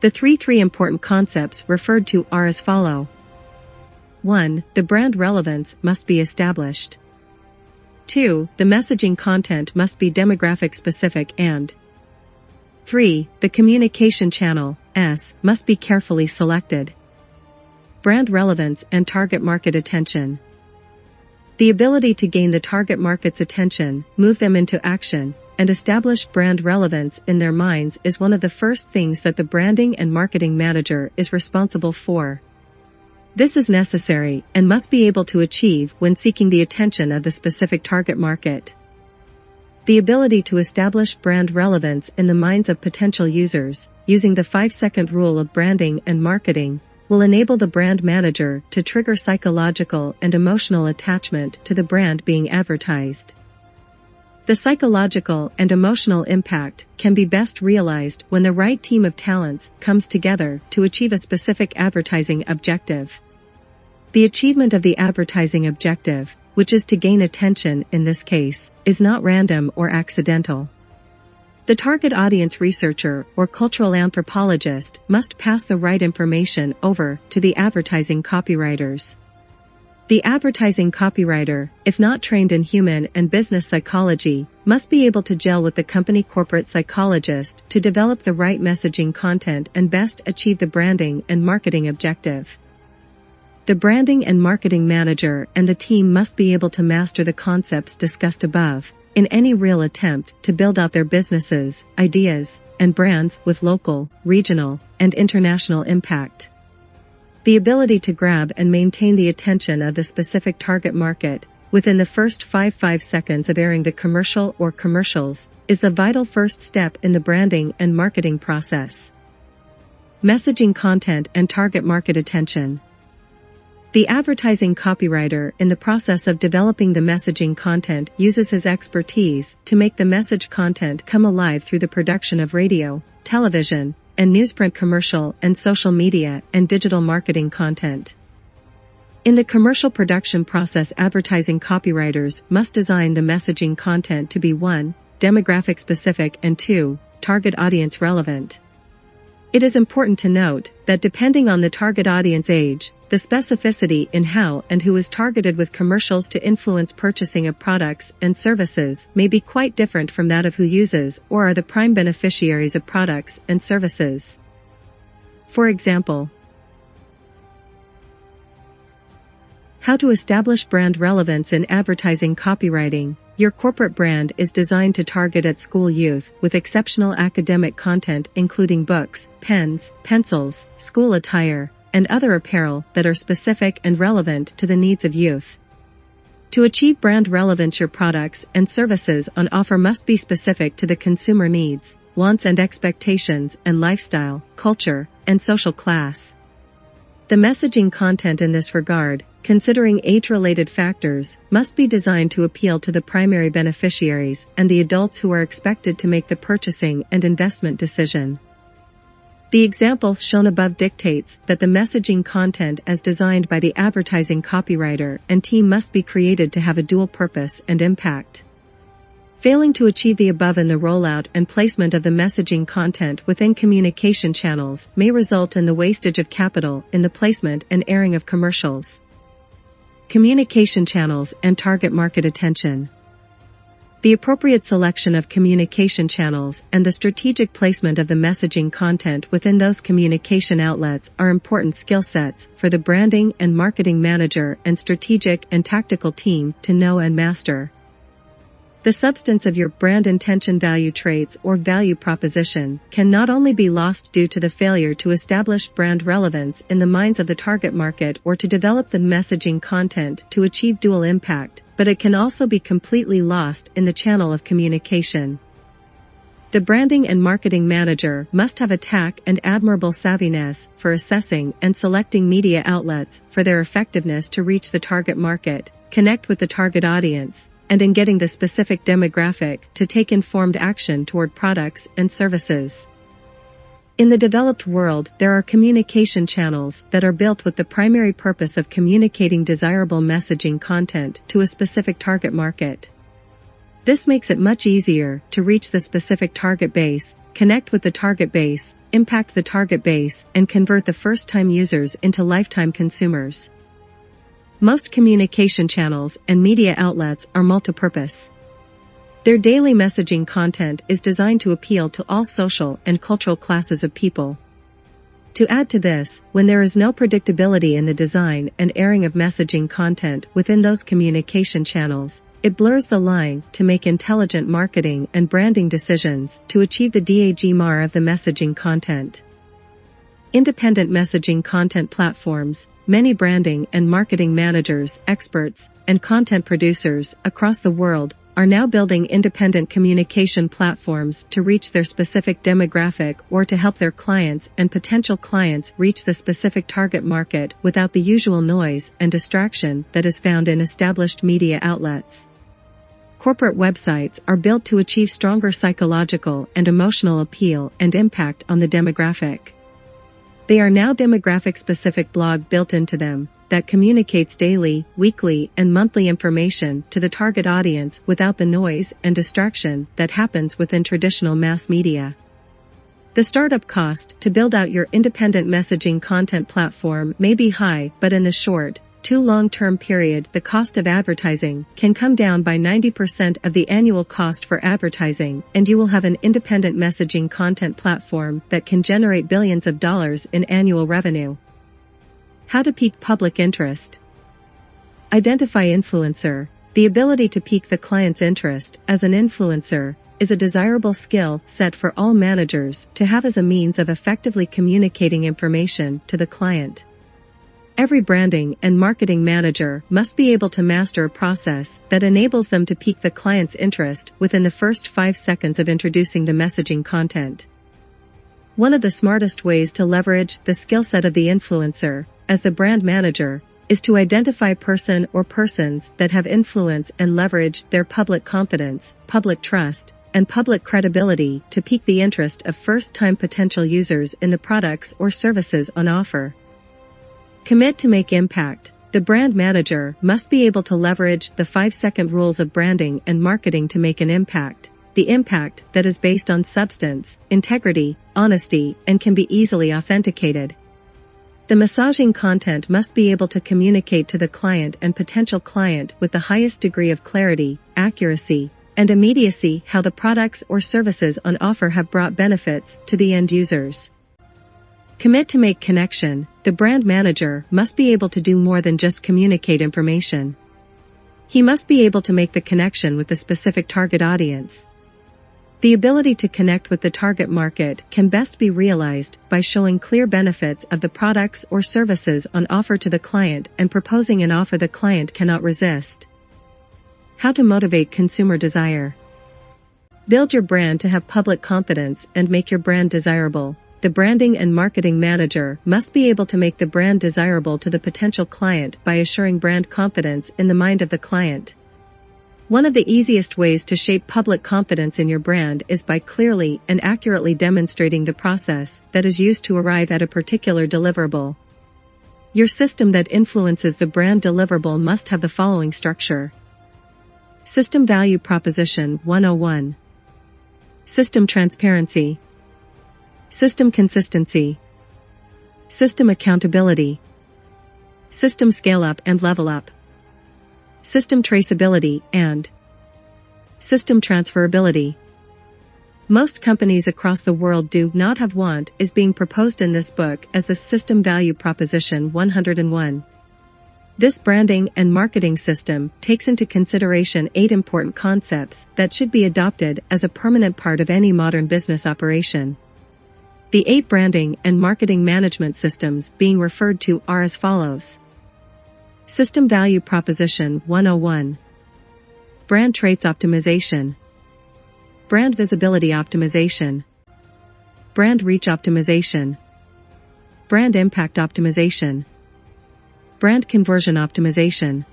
Speaker 1: The 3 important concepts referred to are as follow. 1. The brand relevance must be established. 2. The messaging content must be demographic specific and 3. The communication channel, must be carefully selected. Brand relevance and target market attention. The ability to gain the target market's attention, move them into action, and establish brand relevance in their minds is one of the first things that the branding and marketing manager is responsible for. This is necessary and must be able to achieve when seeking the attention of the specific target market. The ability to establish brand relevance in the minds of potential users, using the 5-second rule of branding and marketing, will enable the brand manager to trigger psychological and emotional attachment to the brand being advertised. The psychological and emotional impact can be best realized when the right team of talents comes together to achieve a specific advertising objective. The achievement of the advertising objective, which is to gain attention in this case, is not random or accidental. The target audience researcher or cultural anthropologist must pass the right information over to the advertising copywriters. The advertising copywriter, if not trained in human and business psychology, must be able to gel with the company corporate psychologist to develop the right messaging content and best achieve the branding and marketing objective. The branding and marketing manager and the team must be able to master the concepts discussed above in any real attempt to build out their businesses, ideas, and brands with local, regional, and international impact. The ability to grab and maintain the attention of the specific target market within the first 5 seconds of airing the commercial or commercials is the vital first step in the branding and marketing process. Messaging content and target market attention. The advertising copywriter in the process of developing the messaging content uses his expertise to make the message content come alive through the production of radio, television, and newsprint commercial and social media and digital marketing content. In the commercial production process, advertising copywriters must design the messaging content to be 1, demographic specific and 2, target audience relevant. It is important to note that depending on the target audience age, the specificity in how and who is targeted with commercials to influence purchasing of products and services may be quite different from that of who uses or are the prime beneficiaries of products and services. For example, How to establish brand relevance in advertising copywriting. Your corporate brand is designed to target at school youth with exceptional academic content including books, pens, pencils, school attire, and other apparel that are specific and relevant to the needs of youth. To achieve brand relevance, your products and services on offer must be specific to the consumer needs, wants and expectations and lifestyle, culture, and social class. The messaging content in this regard, considering age-related factors, must be designed to appeal to the primary beneficiaries and the adults who are expected to make the purchasing and investment decision. The example shown above dictates that the messaging content as designed by the advertising copywriter and team must be created to have a dual purpose and impact. Failing to achieve the above in the rollout and placement of the messaging content within communication channels may result in the wastage of capital in the placement and airing of commercials. Communication channels and target market attention. The appropriate selection of communication channels and the strategic placement of the messaging content within those communication outlets are important skill sets for the branding and marketing manager and strategic and tactical team to know and master. The substance of your brand intention value traits or value proposition can not only be lost due to the failure to establish brand relevance in the minds of the target market or to develop the messaging content to achieve dual impact, but it can also be completely lost in the channel of communication. The branding and marketing manager must have a tact and admirable savviness for assessing and selecting media outlets for their effectiveness to reach the target market, connect with the target audience, and in getting the specific demographic to take informed action toward products and services. In the developed world, there are communication channels that are built with the primary purpose of communicating desirable messaging content to a specific target market. This makes it much easier to reach the specific target base, connect with the target base, impact the target base, and convert the first-time users into lifetime consumers. Most communication channels and media outlets are multipurpose. Their daily messaging content is designed to appeal to all social and cultural classes of people. To add to this, when there is no predictability in the design and airing of messaging content within those communication channels, it blurs the line to make intelligent marketing and branding decisions to achieve the DAGMAR of the messaging content. Independent messaging content platforms. Many branding and marketing managers, experts, and content producers across the world are now building independent communication platforms to reach their specific demographic or to help their clients and potential clients reach the specific target market without the usual noise and distraction that is found in established media outlets. Corporate websites are built to achieve stronger psychological and emotional appeal and impact on the demographic. They are now demographic-specific blog built into them that communicates daily, weekly, and monthly information to the target audience without the noise and distraction that happens within traditional mass media. The startup cost to build out your independent messaging content platform may be high, but in the short to long-term period, the cost of advertising can come down by 90% of the annual cost for advertising, and you will have an independent messaging content platform that can generate billions of dollars in annual revenue. How to pique public interest. Identify influencer. The ability to pique the client's interest as an influencer is a desirable skill set for all managers to have as a means of effectively communicating information to the client. Every branding and marketing manager must be able to master a process that enables them to pique the client's interest within the first 5 seconds of introducing the messaging content. One of the smartest ways to leverage the skill set of the influencer, as the brand manager, is to identify person or persons that have influence and leverage their public confidence, public trust, and public credibility to pique the interest of first-time potential users in the products or services on offer. Commit to make impact. The brand manager must be able to leverage the 5-second rules of branding and marketing to make an impact. The impact that is based on substance, integrity, honesty, and can be easily authenticated. The messaging content must be able to communicate to the client and potential client with the highest degree of clarity, accuracy, and immediacy how the products or services on offer have brought benefits to the end users. Commit to make connection. The brand manager must be able to do more than just communicate information. He must be able to make the connection with the specific target audience. The ability to connect with the target market can best be realized by showing clear benefits of the products or services on offer to the client and proposing an offer the client cannot resist. How to motivate consumer desire. Build your brand to have public confidence and make your brand desirable. The branding and marketing manager must be able to make the brand desirable to the potential client by assuring brand confidence in the mind of the client. One of the easiest ways to shape public confidence in your brand is by clearly and accurately demonstrating the process that is used to arrive at a particular deliverable. Your system that influences the brand deliverable must have the following structure. System Value Proposition 101. System Transparency. System Consistency. System Accountability. System Scale Up and Level Up. System Traceability and System Transferability. Most companies across the world do not have what is being proposed in this book as the System Value Proposition 101. This branding and marketing system takes into consideration 8 important concepts that should be adopted as a permanent part of any modern business operation. The 8 branding and marketing management systems being referred to are as follows. System Value Proposition 101. Brand Traits Optimization. Brand Visibility Optimization. Brand Reach Optimization. Brand Impact Optimization. Brand Conversion Optimization.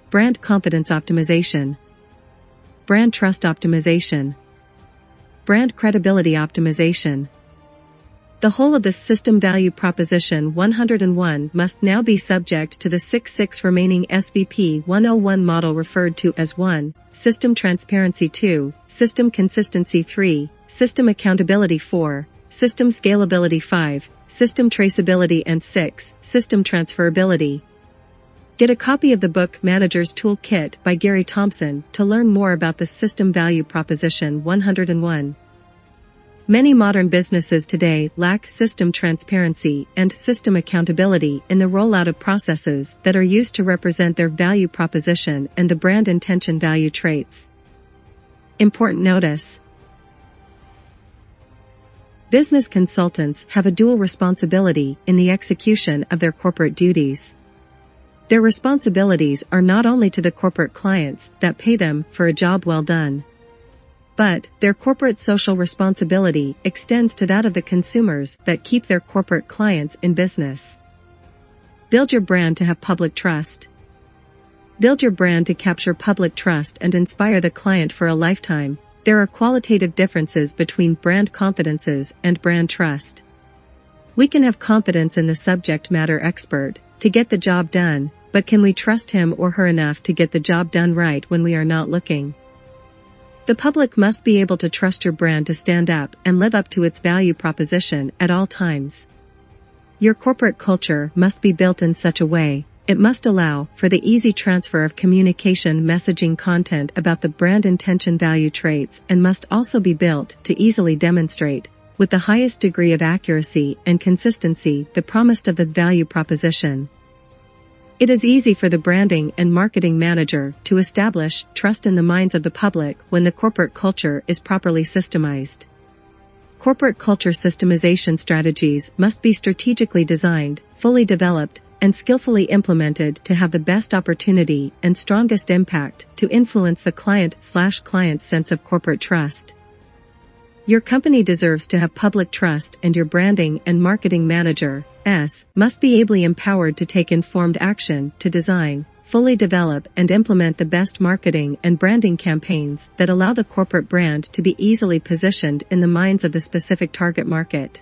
Speaker 1: Brand Confidence Optimization. Brand Trust Optimization. Brand Credibility Optimization. The whole of the System Value Proposition 101 must now be subject to the 6 remaining SVP 101 model referred to as 1, System Transparency 2, System Consistency 3, System Accountability 4, System Scalability 5, System Traceability and 6, System Transferability. Get a copy of the book Manager's Toolkit by Gary Thompson to learn more about the System Value Proposition 101. Many modern businesses today lack system transparency and system accountability in the rollout of processes that are used to represent their value proposition and the brand intention value traits. Important notice. Business consultants have a dual responsibility in the execution of their corporate duties. Their responsibilities are not only to the corporate clients that pay them for a job well done, but their corporate social responsibility extends to that of the consumers that keep their corporate clients in business. Build your brand to have public trust. Build your brand to capture public trust and inspire the client for a lifetime. There are qualitative differences between brand confidences and brand trust. We can have confidence in the subject matter expert to get the job done, but can we trust him or her enough to get the job done right when we are not looking? The public must be able to trust your brand to stand up and live up to its value proposition at all times. Your corporate culture must be built in such a way, it must allow for the easy transfer of communication messaging content about the brand intention value traits and must also be built to easily demonstrate, with the highest degree of accuracy and consistency, the promise of the value proposition. It is easy for the branding and marketing manager to establish trust in the minds of the public when the corporate culture is properly systemized. Corporate culture systemization strategies must be strategically designed, fully developed, and skillfully implemented to have the best opportunity and strongest impact to influence the client/client's sense of corporate trust. Your company deserves to have public trust, and your branding and marketing manager must be ably empowered to take informed action to design, fully develop and implement the best marketing and branding campaigns that allow the corporate brand to be easily positioned in the minds of the specific target market.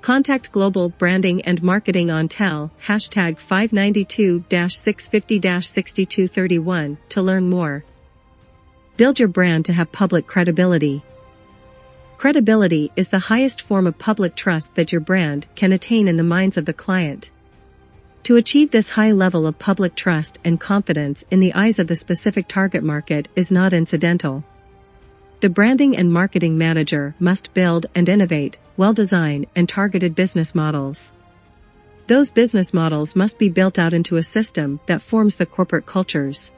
Speaker 1: Contact Global Branding and Marketing on #, #592-650-6231 to learn more. Build your brand to have public credibility. Credibility is the highest form of public trust that your brand can attain in the minds of the client. To achieve this high level of public trust and confidence in the eyes of the specific target market is not incidental. The branding and marketing manager must build and innovate well-designed, and targeted business models. Those business models must be built out into a system that forms the corporate cultures.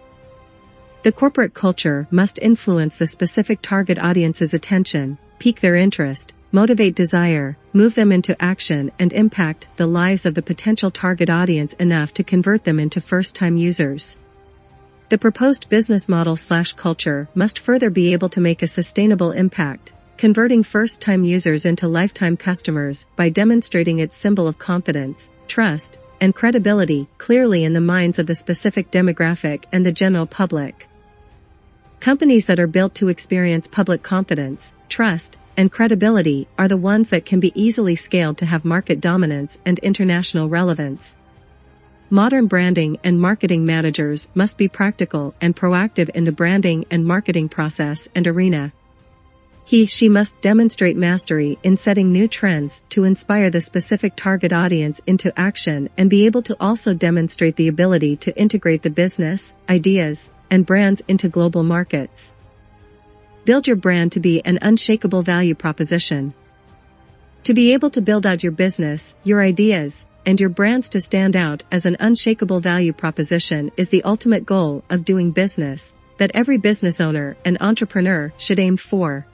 Speaker 1: The corporate culture must influence the specific target audience's attention, pique their interest, motivate desire, move them into action, and impact the lives of the potential target audience enough to convert them into first-time users. The proposed business model/culture must further be able to make a sustainable impact, converting first-time users into lifetime customers by demonstrating its symbol of confidence, trust, and credibility clearly in the minds of the specific demographic and the general public. Companies that are built to experience public confidence, trust, and credibility are the ones that can be easily scaled to have market dominance and international relevance. Modern branding and marketing managers must be practical and proactive in the branding and marketing process and arena. She must demonstrate mastery in setting new trends to inspire the specific target audience into action and be able to also demonstrate the ability to integrate the business, ideas, and brands into global markets. Build your brand to be an unshakable value proposition. To be able to build out your business, your ideas, and your brands to stand out as an unshakable value proposition is the ultimate goal of doing business that every business owner and entrepreneur should aim for.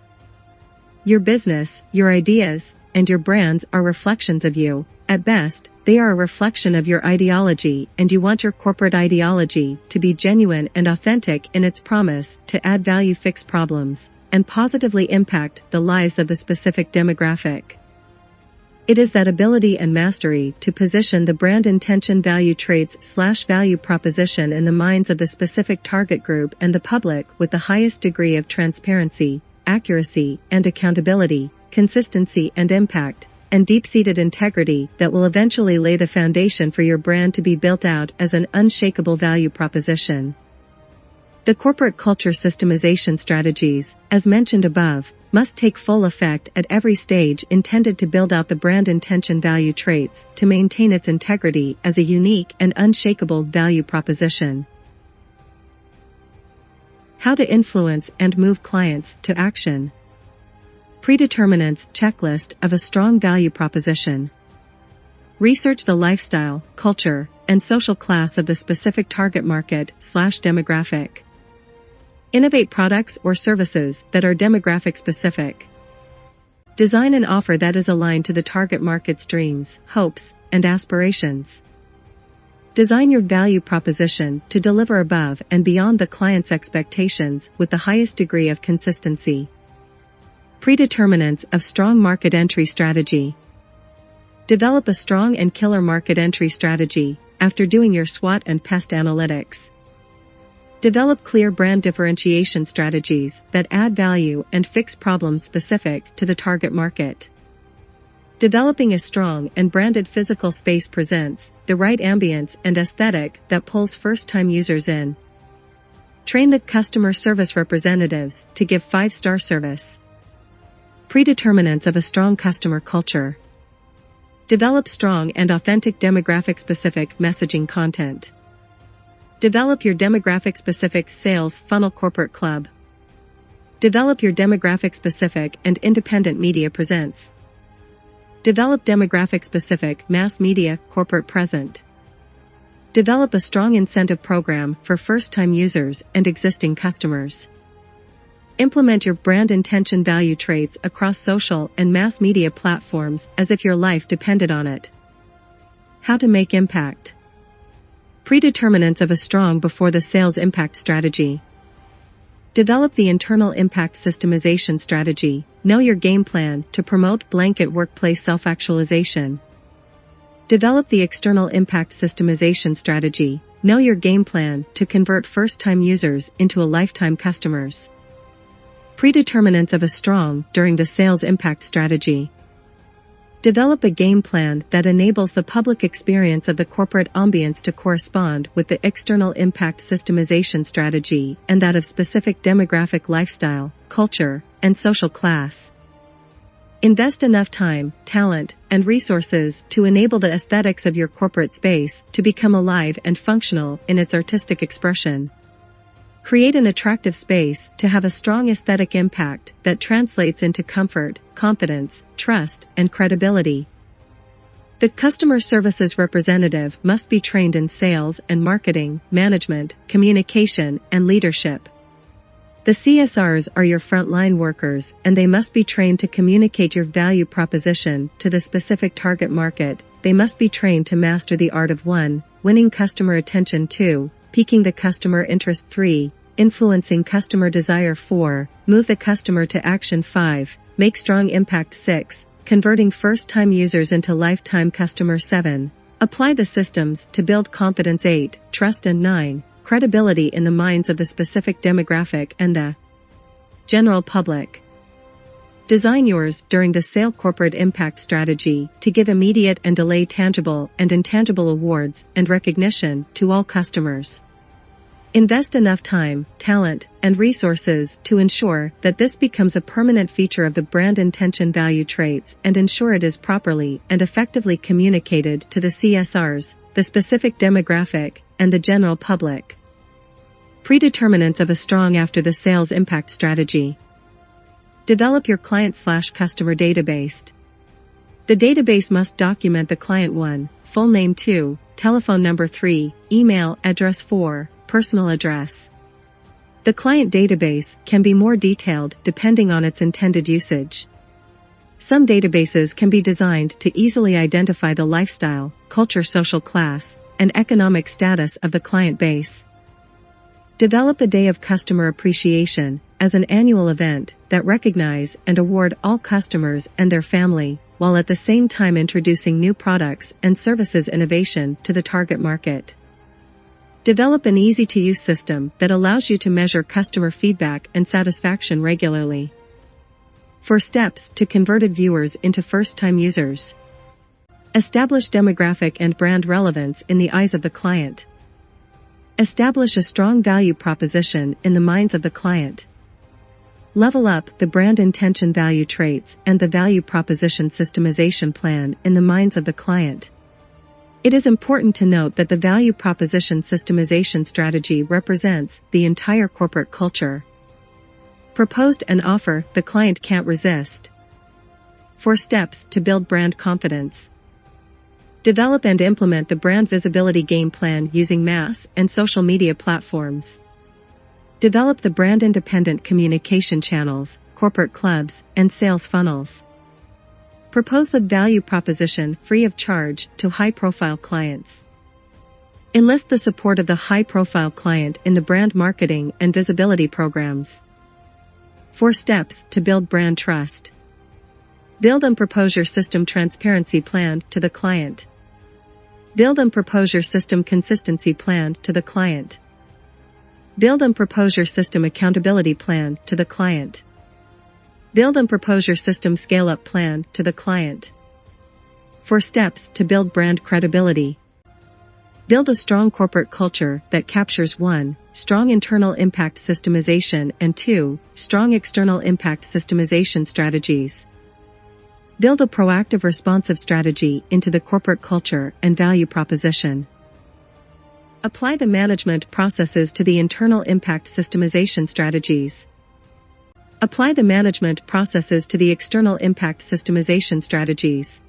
Speaker 1: Your business, your ideas, and your brands are reflections of you. At best, they are a reflection of your ideology, and you want your corporate ideology to be genuine and authentic in its promise to add value, fix problems, and positively impact the lives of the specific demographic. It is that ability and mastery to position the brand intention value traits/value proposition in the minds of the specific target group and the public with the highest degree of transparency, accuracy and accountability, consistency and impact, and deep-seated integrity that will eventually lay the foundation for your brand to be built out as an unshakable value proposition. The corporate culture systemization strategies, as mentioned above, must take full effect at every stage intended to build out the brand intention value traits to maintain its integrity as a unique and unshakable value proposition. How to influence and move clients to action. Predeterminants checklist of a strong value proposition. Research the lifestyle, culture, and social class of the specific target market/demographic. Innovate products or services that are demographic specific. Design an offer that is aligned to the target market's dreams, hopes, and aspirations. Design your value proposition to deliver above and beyond the client's expectations with the highest degree of consistency. Predeterminants of strong market entry strategy. Develop a strong and killer market entry strategy after doing your SWOT and PEST analytics. Develop clear brand differentiation strategies that add value and fix problems specific to the target market. Developing a strong and branded physical space presents the right ambience and aesthetic that pulls first-time users in. Train the customer service representatives to give 5-star service. Predeterminants of a strong customer culture. Develop strong and authentic demographic-specific messaging content. Develop your demographic-specific sales funnel corporate club. Develop your demographic-specific and independent media presence. Develop demographic-specific mass media corporate present. Develop a strong incentive program for first-time users and existing customers. Implement your brand intention value traits across social and mass media platforms as if your life depended on it. How to make impact. Predeterminants of a strong before the sales impact strategy. Develop the internal impact systemization strategy. Know your game plan to promote blanket workplace self-actualization. Develop the external impact systemization strategy. Know your game plan to convert first-time users into a lifetime customers. Predeterminants of a strong during the sales impact strategy. Develop a game plan that enables the public experience of the corporate ambience to correspond with the external impact systemization strategy and that of specific demographic lifestyle, culture, and social class. Invest enough time, talent, and resources to enable the aesthetics of your corporate space to become alive and functional in its artistic expression. Create an attractive space to have a strong aesthetic impact that translates into comfort, confidence, trust, and credibility. The customer services representative must be trained in sales and marketing, management, communication, and leadership. The CSRs are your frontline workers, and they must be trained to communicate your value proposition to the specific target market. They must be trained to master the art of 1, winning customer attention; 2, piquing the customer interest; 3, influencing customer desire; 4, move the customer to action; 5, make strong impact; 6, converting first-time users into lifetime customers; 7, apply the systems to build confidence; 8, trust; and 9, credibility in the minds of the specific demographic and the general public. Design yours during the sale corporate impact strategy to give immediate and delayed tangible and intangible awards and recognition to all customers. Invest enough time, talent, and resources to ensure that this becomes a permanent feature of the brand intention value traits, and ensure it is properly and effectively communicated to the CSRs, the specific demographic, and the general public. Predeterminants of a strong after-the-sales impact strategy. Develop your client/customer database. The database must document the client: 1, full name; 2, telephone number; 3, email address; 4, personal address. The client database can be more detailed depending on its intended usage. Some databases can be designed to easily identify the lifestyle, culture, social class, and economic status of the client base. Develop a Day of Customer Appreciation as an annual event that recognize and award all customers and their family, while at the same time introducing new products and services innovation to the target market. Develop an easy-to-use system that allows you to measure customer feedback and satisfaction regularly. 4 steps to converted viewers into first-time users. Establish demographic and brand relevance in the eyes of the client. Establish a strong value proposition in the minds of the client. Level up the brand intention value traits and the value proposition systemization plan in the minds of the client. It is important to note that the value proposition systemization strategy represents the entire corporate culture. Proposed an offer the client can't resist. 4 steps to build brand confidence. Develop and implement the brand visibility game plan using mass and social media platforms. Develop the brand independent communication channels, corporate clubs, and sales funnels. Propose the value proposition free of charge to high-profile clients. Enlist the support of the high-profile client in the brand marketing and visibility programs. 4 steps to build brand trust. Build and propose your system transparency plan to the client. Build and propose your system consistency plan to the client. Build and propose your system accountability plan to the client. Build and propose your system scale-up plan to the client. 4 steps to build brand credibility. Build a strong corporate culture that captures 1, strong internal impact systemization, and 2, strong external impact systemization strategies. Build a proactive responsive strategy into the corporate culture and value proposition. Apply the management processes to the internal impact systemization strategies. Apply the management processes to the external impact systemization strategies.